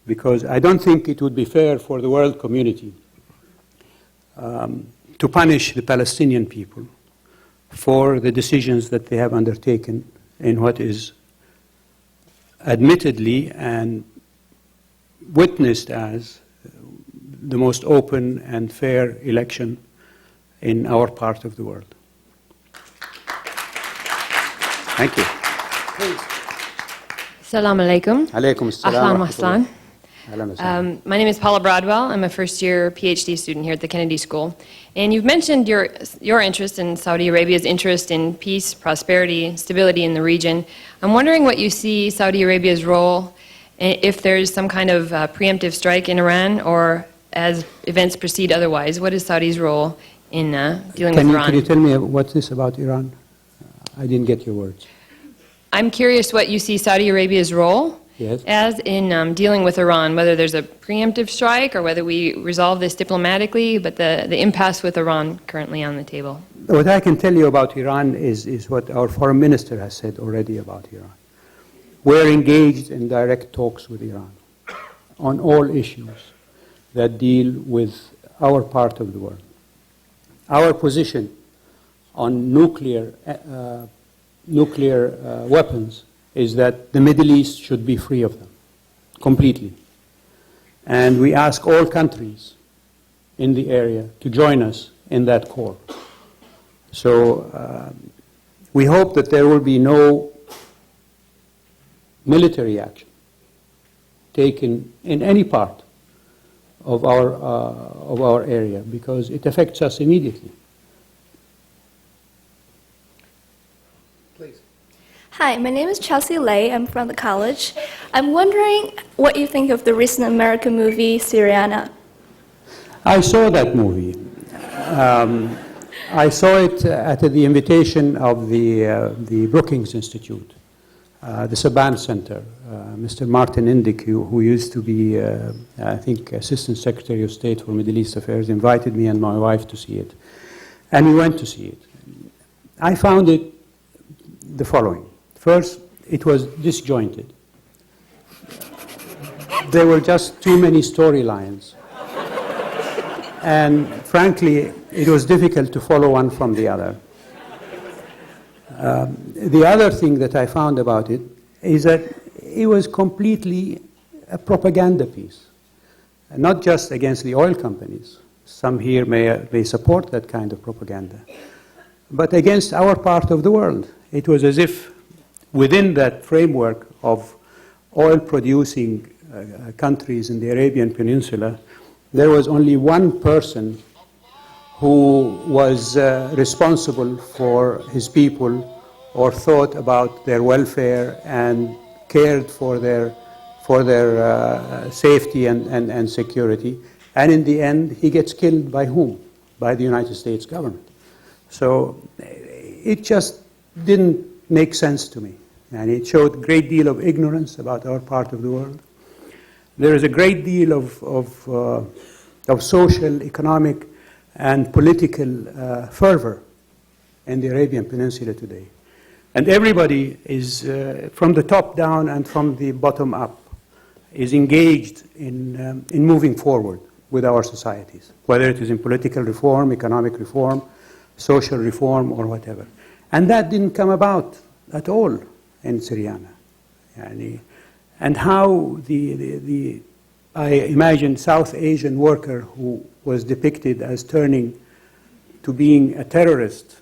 Speaker 4: because I don't think it would be fair for the world community to punish the Palestinian people for the decisions that they have undertaken in what is admittedly and witnessed as the most open and fair election in our part of the world. Thank you.
Speaker 13: Assalamu alaikum.
Speaker 4: Alaikum assalam.
Speaker 13: Ahlan Mahlan. My name is Paula Bradwell. I'm a first-year PhD student here at the Kennedy School. And you've mentioned your interest in Saudi Arabia's interest in peace, prosperity, stability in the region. I'm wondering what you see Saudi Arabia's role if there's some kind of preemptive strike in Iran, or as events proceed otherwise. What is Saudi's role in dealing with Iran?
Speaker 4: Can you tell me what's this about Iran? I didn't get your words.
Speaker 13: I'm curious what you see Saudi Arabia's role as in dealing with Iran, whether there's a preemptive strike or whether we resolve this diplomatically, but the impasse with Iran currently on the table.
Speaker 4: What I can tell you about Iran is what our foreign minister has said already about Iran. We're engaged in direct talks with Iran on all issues that deal with our part of the world. Our position on nuclear weapons is that the Middle East should be free of them, completely. And we ask all countries in the area to join us in that call. So we hope that there will be no military action taken in any part of our area, because it affects us immediately.
Speaker 10: Hi, my name is Chelsea Lay. I'm from the college. I'm wondering what you think of the recent American movie, Syriana.
Speaker 4: I saw that movie. I saw it at the invitation of the Brookings Institute, the Saban Center. Mr. Martin Indyk, who used to be, I think, Assistant Secretary of State for Middle East Affairs, invited me and my wife to see it. And we went to see it. I found it the following. First, it was disjointed. there were just too many storylines. And frankly, it was difficult to follow one from the other. The other thing that I found about it is that it was completely a propaganda piece, not just against the oil companies. Some here may support that kind of propaganda, but against our part of the world. It was as if within that framework of oil-producing countries in the Arabian Peninsula, there was only one person who was responsible for his people or thought about their welfare and cared for their safety and security. And in the end, he gets killed by whom? By the United States government. So it just didn't make sense to me. And it showed a great deal of ignorance about our part of the world. There is a great deal of social, economic, and political fervor in the Arabian Peninsula today. And everybody is, from the top down and from the bottom up, is engaged in moving forward with our societies, whether it is in political reform, economic reform, social reform, or whatever. And that didn't come about at all in Syriana. And how I imagine South Asian worker who was depicted as turning to being a terrorist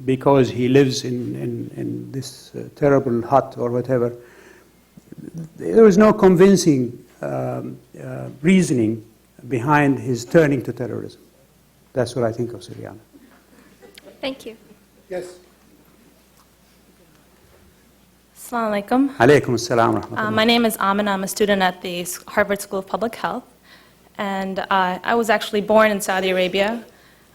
Speaker 4: because he lives in this terrible hut or whatever, there was no convincing reasoning behind his turning to terrorism. That's what I think of Syriana.
Speaker 10: Thank you.
Speaker 3: Yes.
Speaker 14: Assalamu alaikum.
Speaker 4: Alaikum assalam rahmatullah.
Speaker 14: My name is Amina. I'm a student at the Harvard School of Public Health. And I was actually born in Saudi Arabia.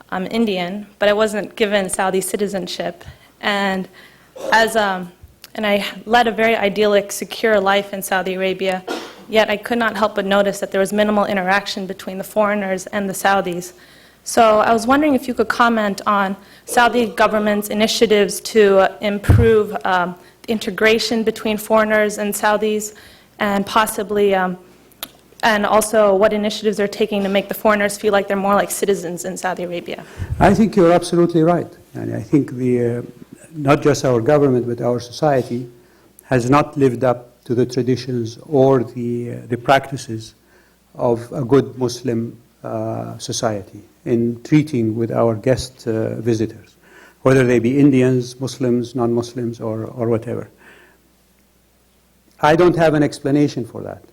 Speaker 14: I'm Indian, but I wasn't given Saudi citizenship. And I led a very idyllic, secure life in Saudi Arabia, yet I could not help but notice that there was minimal interaction between the foreigners and the Saudis. So I was wondering if you could comment on Saudi government's initiatives to improve integration between foreigners and Saudis, and possibly, and also what initiatives they're taking to make the foreigners feel like they're more like citizens in Saudi Arabia.
Speaker 4: I think you're absolutely right. And I think not just our government, but our society has not lived up to the traditions or the practices of a good Muslim society in treating with our guest visitors, whether they be Indians, Muslims, non-Muslims, or whatever. I don't have an explanation for that.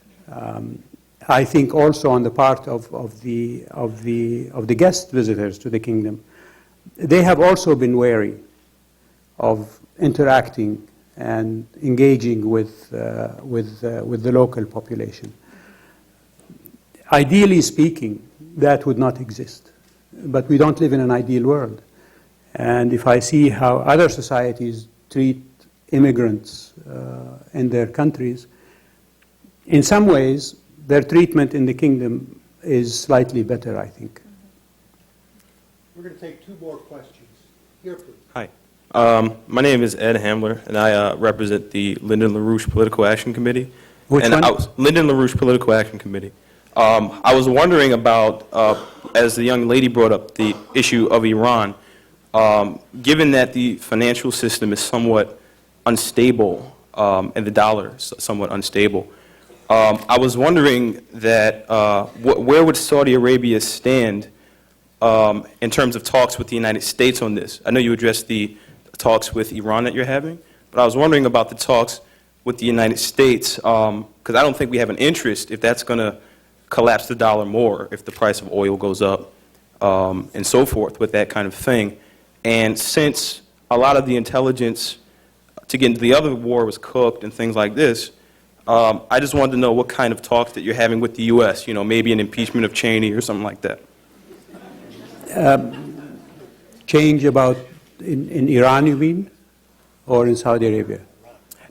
Speaker 4: I think also on the part of the guest visitors to the kingdom, they have also been wary of interacting and engaging with the local population. Ideally speaking, that would not exist. But we don't live in an ideal world. And if I see how other societies treat immigrants in their countries, in some ways, their treatment in the kingdom is slightly better, I think.
Speaker 3: We're going to take two more questions. Here, please.
Speaker 15: Hi. My name is Ed Hamler, and I represent the Lyndon LaRouche Political Action Committee.
Speaker 4: Which one?
Speaker 15: Lyndon LaRouche Political Action Committee. I was wondering about, as the young lady brought up, the issue of Iran. Given that the financial system is somewhat unstable and the dollar is somewhat unstable, I was wondering that where would Saudi Arabia stand in terms of talks with the United States on this? I know you addressed the talks with Iran that you're having, but I was wondering about the talks with the United States, because I don't think we have an interest if that's going to collapse the dollar more, if the price of oil goes up, and so forth with that kind of thing. And since a lot of the intelligence to get into the other war was cooked and things like this, I just wanted to know what kind of talks that you're having with the U.S., you know, maybe an impeachment of Cheney or something like that.
Speaker 4: Change about in Iran, you mean, or in Saudi Arabia?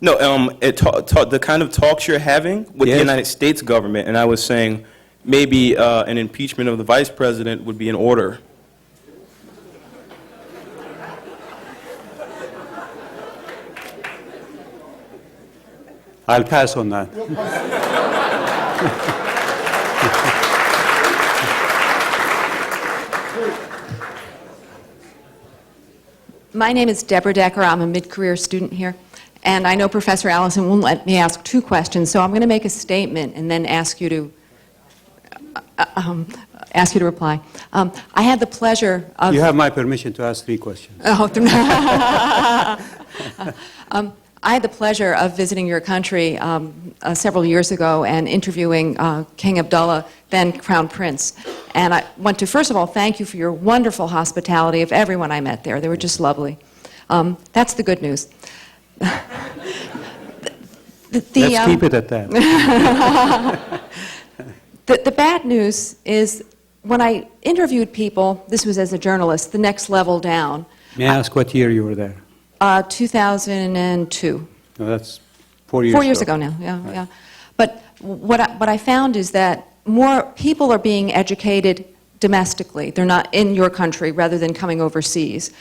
Speaker 15: No, the kind of talks you're having with the United States government, and I was saying maybe an impeachment of the vice president would be in order.
Speaker 4: I'll pass on that.
Speaker 16: My name is Deborah Decker. I'm a mid-career student here. And I know Professor Allison won't let me ask two questions, so I'm going to make a statement and then ask you to reply. I had the pleasure of...
Speaker 4: You have my permission to ask 3 questions.
Speaker 16: Oh, I had the pleasure of visiting your country several years ago and interviewing King Abdullah, then Crown Prince. And I want to, first of all, thank you for your wonderful hospitality of everyone I met there. They were just lovely. That's the good news.
Speaker 4: Let's keep it at that.
Speaker 16: The bad news is when I interviewed people, this was as a journalist, the next level down.
Speaker 4: May I ask what year you were there?
Speaker 16: 2002.
Speaker 4: No, that's 4 years ago.
Speaker 16: 4 years ago now, yeah,
Speaker 4: Right.
Speaker 16: yeah. But what I found is that more people are being educated domestically. They're not in your country rather than coming overseas.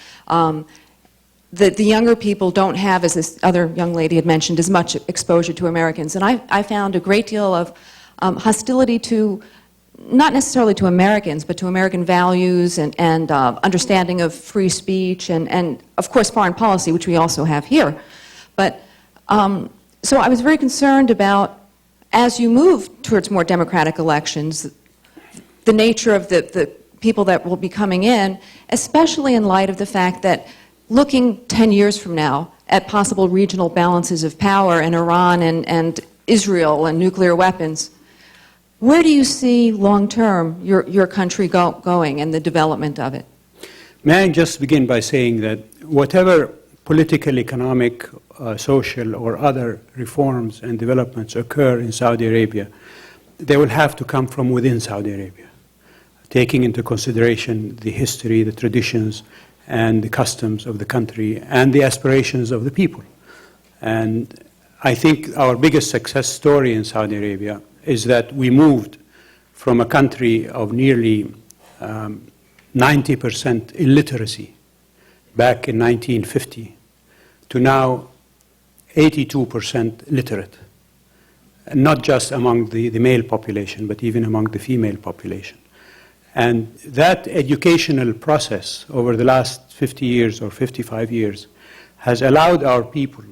Speaker 16: The younger people don't have, as this other young lady had mentioned, as much exposure to Americans. And I found a great deal of hostility to, not necessarily to Americans, but to American values and understanding of free speech and, of course, foreign policy, which we also have here. But so I was very concerned about, as you move towards more democratic elections, the nature of the people that will be coming in, especially in light of the fact that looking 10 years from now at possible regional balances of power in Iran and Israel and nuclear weapons, where do you see long-term your country going and the development of it?
Speaker 4: May I just begin by saying that whatever political, economic, social, or other reforms and developments occur in Saudi Arabia, they will have to come from within Saudi Arabia, taking into consideration the history, the traditions, and the customs of the country, and the aspirations of the people. And I think our biggest success story in Saudi Arabia is that we moved from a country of nearly 90% illiteracy back in 1950 to now 82% literate, not just among the male population, but even among the female population. And that educational process over the last 50 years or 55 years has allowed our people,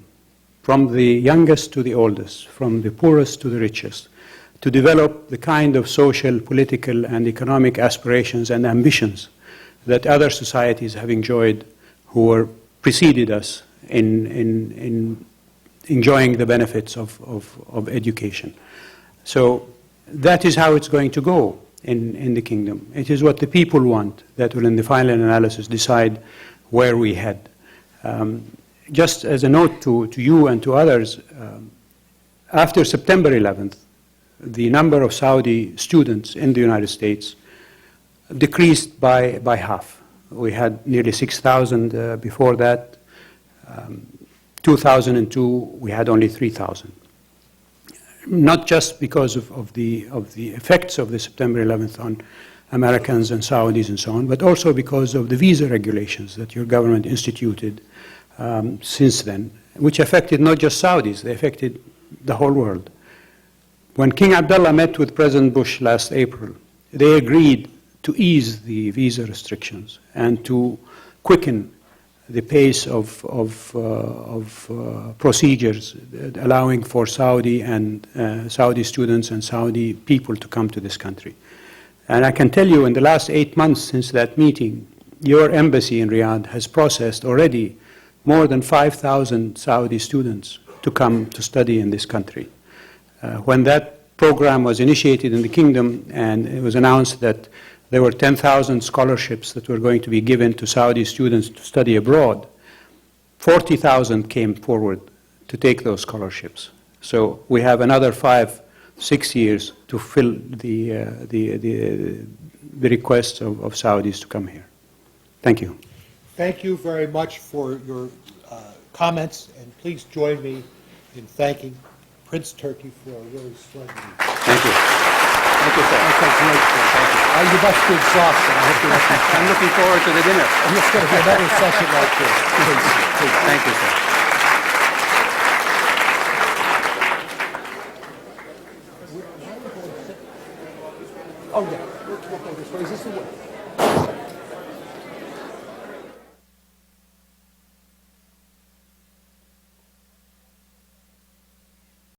Speaker 4: from the youngest to the oldest, from the poorest to the richest, to develop the kind of social, political, and economic aspirations and ambitions that other societies have enjoyed who were preceded us in enjoying the benefits of education. So that is how it's going to go in the kingdom. It is what the people want that will, in the final analysis, decide where we head. Just as a note to you and to others, after September 11th, the number of Saudi students in the United States decreased by half. We had nearly 6,000 before that. 2002, we had only 3,000. Not just because of the effects of the September 11th on Americans and Saudis and so on, but also because of the visa regulations that your government instituted since then, which affected not just Saudis, they affected the whole world. When King Abdullah met with President Bush last April, they agreed to ease the visa restrictions and to quicken the pace of procedures allowing for Saudi and Saudi students and Saudi people to come to this country. And I can tell you, in the last 8 months since that meeting, your embassy in Riyadh has processed already more than 5,000 Saudi students to come to study in this country. When that program was initiated in the kingdom and it was announced that there were 10,000 scholarships that were going to be given to Saudi students to study abroad, 40,000 came forward to take those scholarships. So we have another 5-6 years to fill the requests of Saudis to come here. Thank you.
Speaker 3: Thank you very much for your comments, and please join me in thanking Prince Turki for a really splendid meeting.
Speaker 4: Thank you. Thank you, sir.
Speaker 3: That's a great thing. Thank you. You must be exhausted. I hope you're
Speaker 4: I'm looking forward to the dinner.
Speaker 3: It's going to be another session like this. Please.
Speaker 4: Thank you, sir.
Speaker 3: Oh, yeah. We'll go this way. Is this the way?